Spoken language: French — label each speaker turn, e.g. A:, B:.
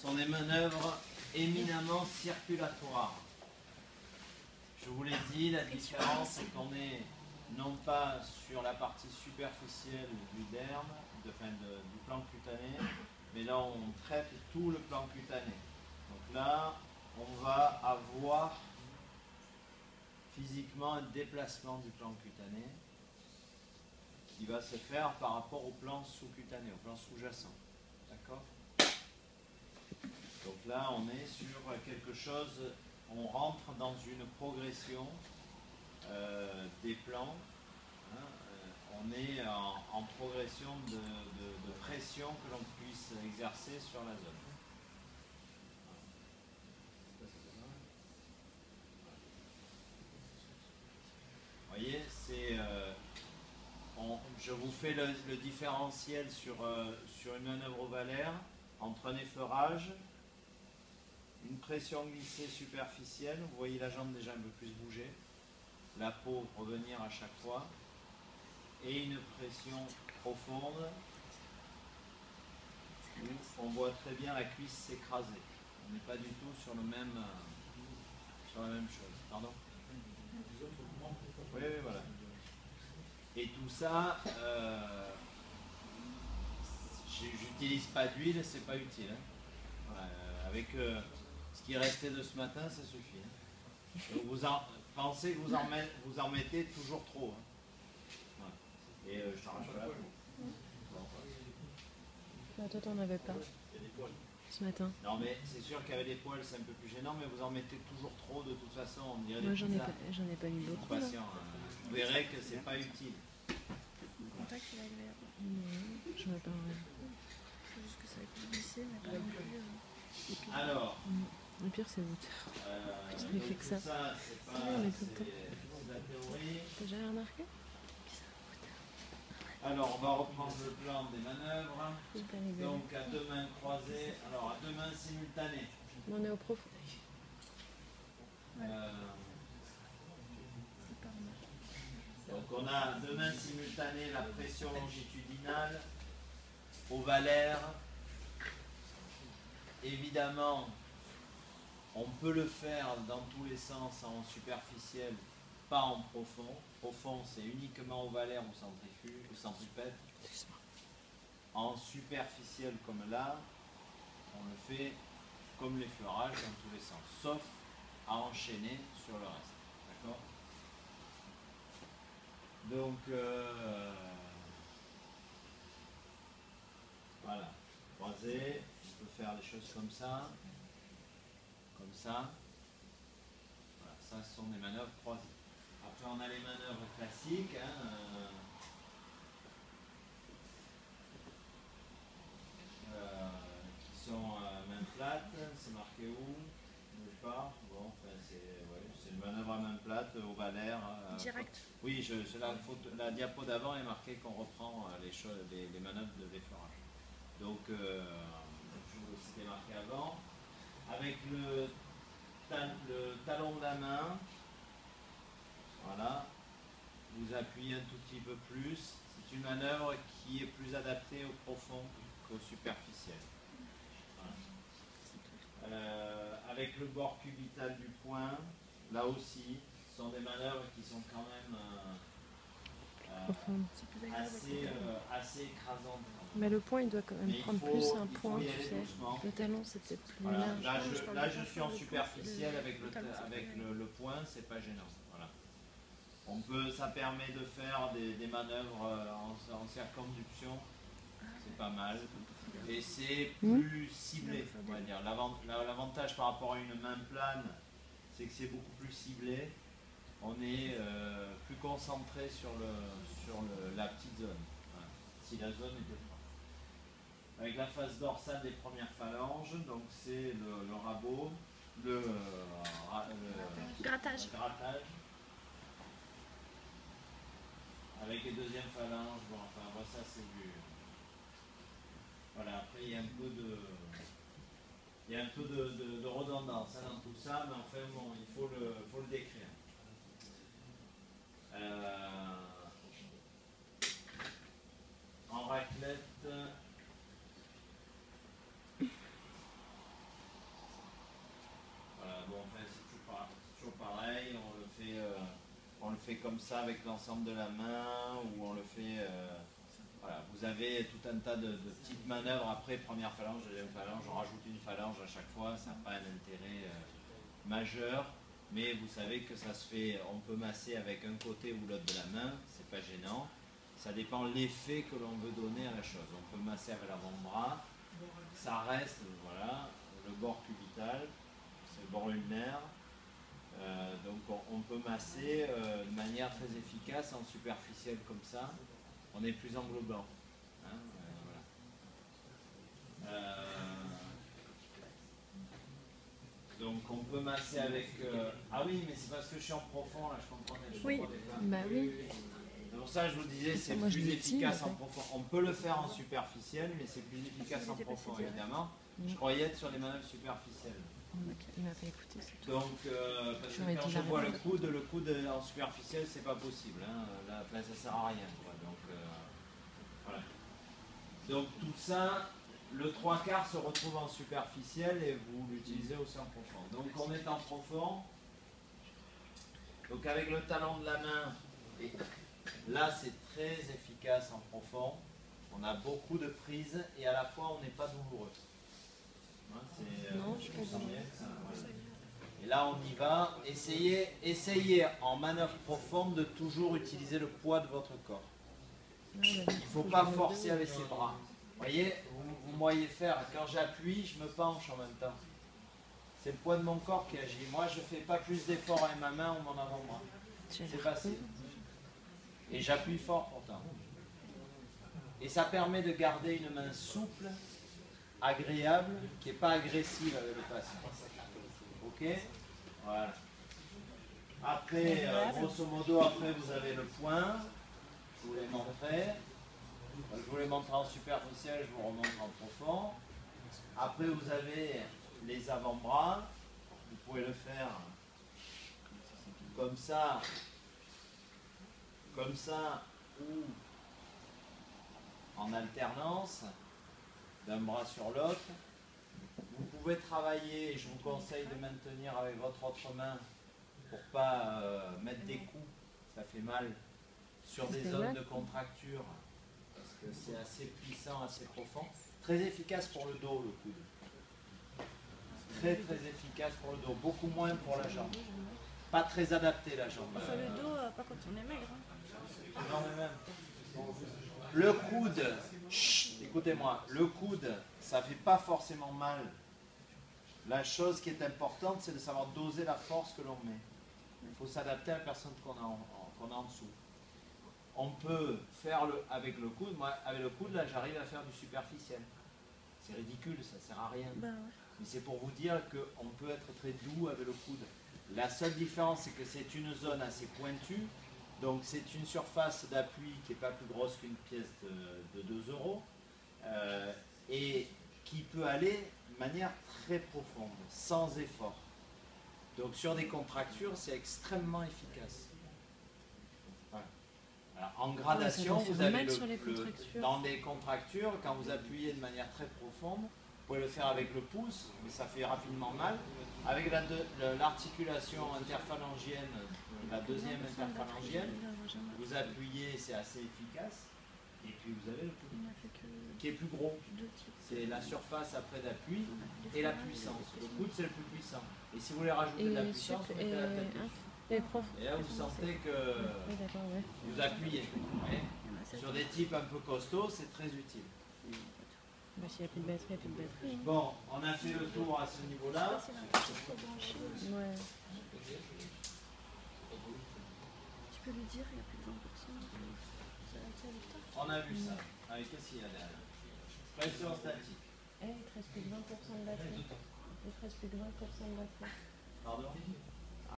A: sont des manœuvres éminemment circulatoires. Je vous l'ai dit, la différence c'est qu'on est non pas sur la partie superficielle du derme, du plan cutané, mais là on traite tout le plan cutané. Donc là, on va avoir physiquement un déplacement du plan cutané qui va se faire par rapport au plan sous-cutané, au plan sous-jacent. D'accord? Donc là, on est sur quelque chose, on rentre dans une progression des plans. Hein, on est en progression de pression que l'on puisse exercer sur la zone. Vous voyez, c'est, je vous fais le différentiel sur une manœuvre ovalaire entre un effleurage, une pression glissée superficielle, vous voyez la jambe déjà un peu plus bouger, la peau revenir à chaque fois, et une pression profonde où on voit très bien la cuisse s'écraser. On n'est pas du tout sur la même chose. Pardon? Oui, voilà. Et tout ça, j'utilise pas d'huile, c'est pas utile. Hein. Voilà, avec ce qui restait de ce matin, ça suffit. Hein. Donc pensez que vous en mettez toujours trop. Hein. Voilà. Et je t'arrache pas la peau.
B: Bah, toi, t'en avais pas ce matin.
A: Non, mais c'est sûr qu'avec des poils, c'est un peu plus gênant, mais vous en mettez toujours trop de toute façon. On dirait
B: Moi,
A: des
B: j'en ai pas mis beaucoup.
A: Patient, vous verrez que c'est pas utile.
C: Le contact, il est agréable.
B: Non, j'en ai pas envie.
C: C'est juste que ça va être glissé, mais pas non plus.
A: Alors,
B: le pire, c'est vous. Putain, il fait que ça.
A: C'est pas
B: Ouais, mais tout le temps.
A: la théorie.
B: T'as déjà remarqué?
A: Alors, on va reprendre le plan des manœuvres.
B: J'ai pas rigolé.
A: Donc, à deux mains croisées, alors à deux mains simultanées.
B: On est au profond.
A: Donc, on a deux mains simultanées, la pression longitudinale, ovalaire. Évidemment, on peut le faire dans tous les sens en superficiel, pas en profond. Profond, c'est uniquement ovalaire ou centripète. En superficiel comme là, on le fait comme l'effleurage dans tous les sens, sauf à enchaîner sur le reste. D'accord? Donc, voilà. Croisé, on peut faire des choses comme ça. Comme ça. Voilà, ça ce sont des manœuvres croisées. Après on a les manœuvres classiques. Hein, qui sont main plate. C'est marqué où? Je ne sais pas. Bon, enfin, c'est une manœuvre à main plate, ovalaire.
C: Direct.
A: Oui, la diapo d'avant est marqué qu'on reprend les manœuvres de l'effleurage. Donc, c'était marqué avant. Avec le talon de la main, voilà, vous appuyez un tout petit peu plus. C'est une manœuvre qui est plus adaptée au profond qu'au superficiel. Voilà. Avec le bord cubital du poing, là aussi, ce sont des manœuvres qui sont quand même assez écrasantes.
B: Mais le point, il doit quand même prendre plus un point, tu sais.
A: Doucement.
B: Le talon, c'est peut-être plus
A: Voilà.
B: large.
A: Là, je suis en superficiel avec le point, c'est pas gênant. Voilà. Ça permet de faire des manœuvres en circonduction, c'est pas mal. Et c'est plus ciblé, on va dire. L'avantage par rapport à une main plane, c'est que c'est beaucoup plus ciblé. On est plus concentré sur la petite zone. Voilà. Si la zone était forte. Avec la face dorsale des premières phalanges, donc c'est le rabot, le
C: Grattage.
A: Avec les deuxièmes phalanges, bon, enfin, ça c'est du. Voilà, après il y a un peu de redondance hein, dans tout ça, mais enfin bon, il faut le décrire. En raclette, comme ça avec l'ensemble de la main, ou on le fait... voilà, vous avez tout un tas de petites manœuvres. Après, première phalange, deuxième phalange, on rajoute une phalange à chaque fois, ça n'a pas un intérêt majeur. Mais vous savez que ça se fait, on peut masser avec un côté ou l'autre de la main, c'est pas gênant. Ça dépend de l'effet que l'on veut donner à la chose. On peut masser avec l'avant-bras, ça reste, voilà, le bord cubital, c'est le bord ulnaire. Donc on peut masser de manière très efficace en superficielle comme ça. On est plus englobant. Hein, voilà. Donc on peut masser avec... Ah oui, mais c'est parce que je suis en profond, là, je comprenais.
B: Oui, bah oui.
A: C'est pour ça que je vous disais, c'est plus efficace en profond. On peut le faire en superficiel, mais c'est plus efficace en profond, évidemment. Je croyais être sur les manœuvres superficielles.
B: Il m'a pas écouté, c'est tout.
A: Donc, parce que quand je vois le coude en superficiel, c'est pas possible. Hein. Là, ça sert à rien. Quoi. Donc, voilà. Donc tout ça... Le 3/4 se retrouve en superficiel et vous l'utilisez aussi en profond. Donc on est en profond. Donc avec le talon de la main, et là c'est très efficace en profond. On a beaucoup de prises et à la fois on n'est pas douloureux. Hein,
B: non, je pense
A: bien. Et là on y va. Essayez en manœuvre profonde de toujours utiliser le poids de votre corps. Il ne faut pas forcer avec ses bras. Vous voyez, vous me voyez faire, quand j'appuie, je me penche en même temps. C'est le poids de mon corps qui agit. Moi, je ne fais pas plus d'efforts avec ma main ou mon avant-bras. C'est facile. Et j'appuie fort pourtant. Et ça permet de garder une main souple, agréable, qui n'est pas agressive avec le patient. Ok? Voilà. Après, grosso modo, après vous avez le point. Je vous l'ai montré. Je vous les montre en superficiel, je vous remontre en profond. Après, vous avez les avant-bras. Vous pouvez le faire comme ça, ou en alternance, d'un bras sur l'autre. Vous pouvez travailler, et je vous conseille de maintenir avec votre autre main pour ne pas mettre des coups, ça fait mal, sur des zones de contracture. C'est assez puissant, assez profond. Très efficace pour le dos, le coude. Très très efficace pour le dos. Beaucoup moins pour la jambe. Pas très adapté la jambe.
C: On fait le dos, pas quand on est maigre. Hein.
A: Non mais même. Le coude, écoutez-moi, le coude, ça ne fait pas forcément mal. La chose qui est importante, c'est de savoir doser la force que l'on met. Il faut s'adapter à la personne qu'on a en dessous. On peut faire avec le coude, moi avec le coude là j'arrive à faire du superficiel. C'est ridicule, ça sert à rien.
C: Bah ouais.
A: Mais c'est pour vous dire qu'on peut être très doux avec le coude. La seule différence c'est que c'est une zone assez pointue, donc c'est une surface d'appui qui n'est pas plus grosse qu'une pièce de 2 euros et qui peut aller de manière très profonde, sans effort. Donc sur des contractures c'est extrêmement efficace. Alors, en gradation, vous avez dans des contractures, quand vous appuyez de manière très profonde, vous pouvez le faire avec le pouce, mais ça fait rapidement mal. Avec l'articulation interphalangienne, la deuxième interphalangienne, vous appuyez, c'est assez efficace. Et puis vous avez le coude, qui est plus gros. C'est la surface après d'appui et la puissance. Le coude, c'est le plus puissant. Et si vous voulez rajouter de la puissance, vous mettez la tête. Et là, vous sentez que vous appuyez. Sur des types un peu costauds, c'est très utile.
B: Bah, s'il n'y a plus de batterie, il n'y a plus de batterie.
A: Bon, on a fait le tour à ce niveau-là.
B: Ouais.
C: Tu peux lui dire, il y a plus de 20%.
A: On a vu ça. Avec qu'est-ce qu'il y a derrière? Pression statique.
B: Il te reste plus que 20% de batterie. Il te reste plus que 20% de batterie.
A: Pardon?